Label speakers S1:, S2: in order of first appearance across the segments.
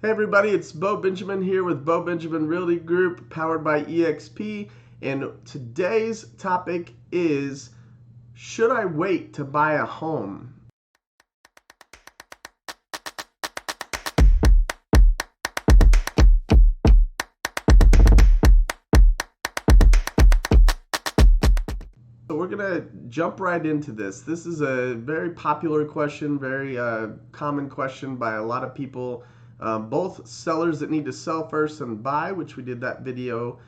S1: Hey everybody, it's Beau Benjamin here with Beau Benjamin Realty Group, powered by EXP, and today's topic is, should I wait to buy a home? So we're gonna jump right into this. This is a very popular question, very common question by a lot of people, both sellers that need to sell first and buy, which we did that video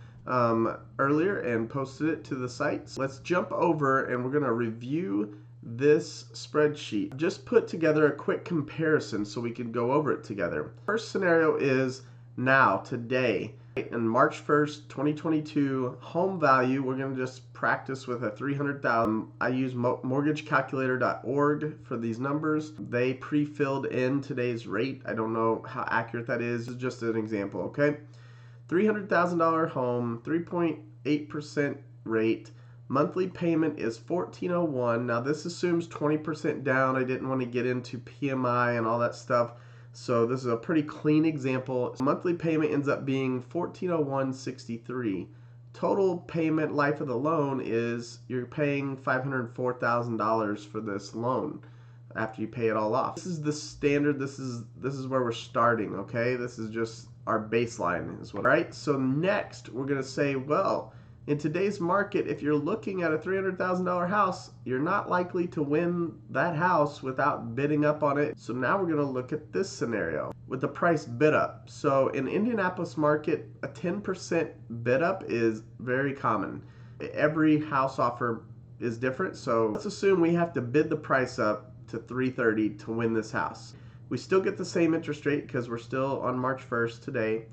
S1: earlier and posted it to the site. So let's jump over and we're gonna review this spreadsheet. Just put together a quick comparison so we can go over it together. First scenario is now, today. In March 1st, 2022, home value, we're going to just practice with a 300,000. I use mortgagecalculator.org for these numbers. They pre-filled in today's rate. I don't know how accurate that is. It's just an example, okay? $300,000 home, 3.8% rate. Monthly payment is $1,401. Now this assumes 20% down. I didn't want to get into PMI and all that stuff. So this is a pretty clean example. Monthly payment ends up being $1,401.63. Total payment life of the loan is you're paying $504,000 for this loan after you pay it all off. This is the standard. This is where we're starting. Okay, this is just our baseline is what. Right. So next we're gonna say, well, in today's market, if you're looking at a $300,000 house, you're not likely to win that house without bidding up on it. So now we're going to look at this scenario with the price bid up. So in Indianapolis market, a 10% bid up is very common. Every house offer is different. So let's assume we have to bid the price up to $330 to win this house. We still get the same interest rate because we're still on March 1st today,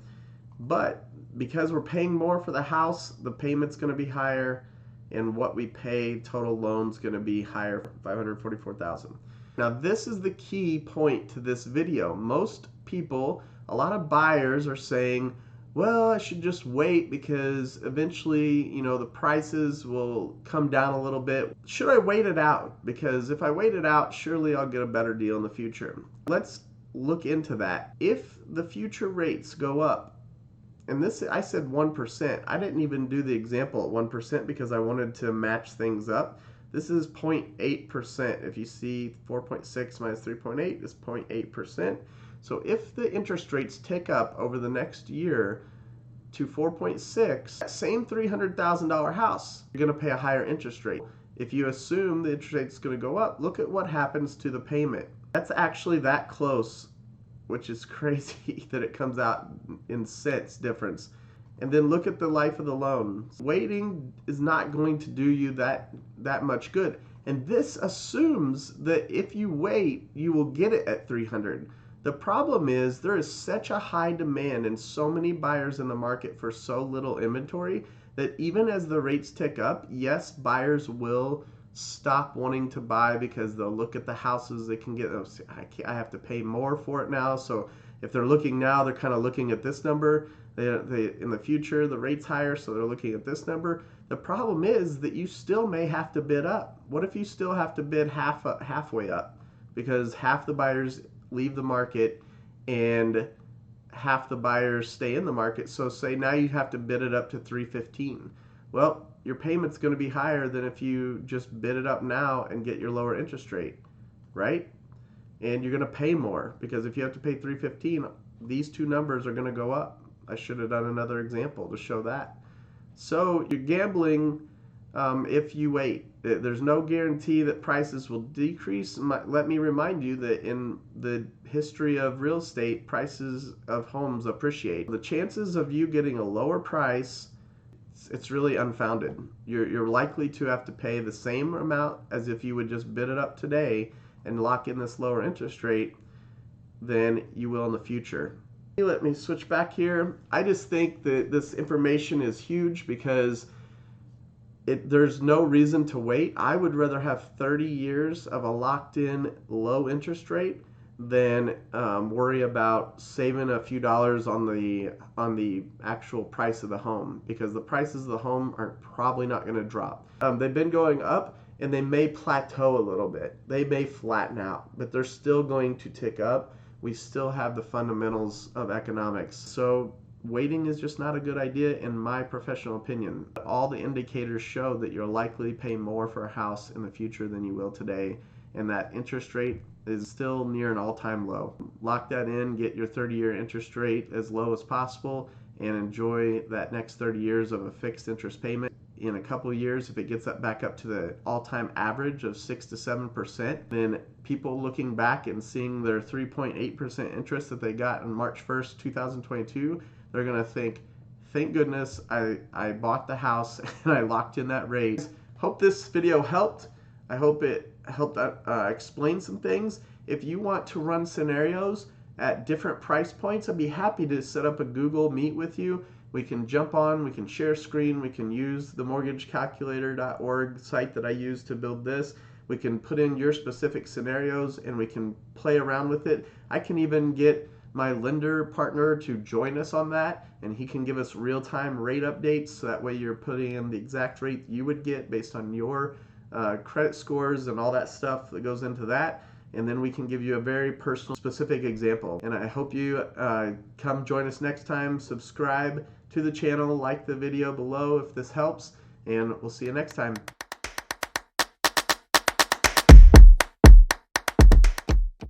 S1: but because we're paying more for the house, the payment's going to be higher, and what we pay total loan's going to be higher, $544,000. Now this is the key point to this video. Most people, a lot of buyers are saying, well, I should just wait because eventually, the prices will come down a little bit. Should I wait it out? Because if I wait it out, surely I'll get a better deal in the future. Let's look into that. If the future rates go up, and this, I said 1%. I didn't even do the example at 1% because I wanted to match things up. This is 0.8%. If you see 4.6 minus 3.8 is 0.8%. So if the interest rates tick up over the next year to 4.6, that same $300,000 house, you're going to pay a higher interest rate. If you assume the interest rate is going to go up, look at what happens to the payment. That's actually that close, which is crazy that it comes out in cents difference. And then look at the life of the loan. Waiting is not going to do you that much good. And this assumes that if you wait, you will get it at 300. The problem is there is such a high demand and so many buyers in the market for so little inventory that even as the rates tick up, yes, buyers will stop wanting to buy because they'll look at the houses they can get. I have to pay more for it now. So if they're looking now, they're kind of looking at this number. They in the future, the rate's higher, so they're looking at this number. The problem is that you still may have to bid up. What if you still have to bid halfway up? Because half the buyers leave the market and half the buyers stay in the market. So say now you have to bid it up to 315. Well, your payment's going to be higher than if you just bid it up now and get your lower interest rate, right? And you're going to pay more because if you have to pay 315, these two numbers are going to go up. I should have done another example to show that. So you're gambling if you wait. There's no guarantee that prices will decrease. Let me remind you that in the history of real estate, prices of homes appreciate. The chances of you getting a lower price, it's really unfounded. You're likely to have to pay the same amount as if you would just bid it up today and lock in this lower interest rate than you will in the future. Let me switch back here. I just think that this information is huge because there's no reason to wait. I would rather have 30 years of a locked-in low interest rate than worry about saving a few dollars on the actual price of the home, because the prices of the home are probably not going to drop. They've been going up and they may plateau a little bit. They may flatten out, but they're still going to tick up. we still have the fundamentals of economics. So waiting is just not a good idea in my professional opinion. All the indicators show that you'll likely pay more for a house in the future than you will today, and that interest rate is still near an all-time low. Lock that in, get your 30-year interest rate as low as possible, and enjoy that next 30 years of a fixed interest payment. In a couple of years, if it gets up back up to the all-time average of 6 to 7%, then people looking back and seeing their 3.8% interest that they got on March 1st, 2022, they're going to think, thank goodness I bought the house and I locked in that rate. Hope this video helped. I hope it helped explain some things. If you want to run scenarios at different price points, I'd be happy to set up a Google Meet with you. We can jump on, we can share screen, we can use the mortgagecalculator.org site that I use to build this. We can put in your specific scenarios and we can play around with it. I can even get my lender partner to join us on that, and he can give us real-time rate updates, so that way you're putting in the exact rate you would get based on your credit scores and all that stuff that goes into that. And then we can give you a very personal, specific example. And I hope you come join us next time. Subscribe to the channel, like the video below if this helps, and we'll see you next time.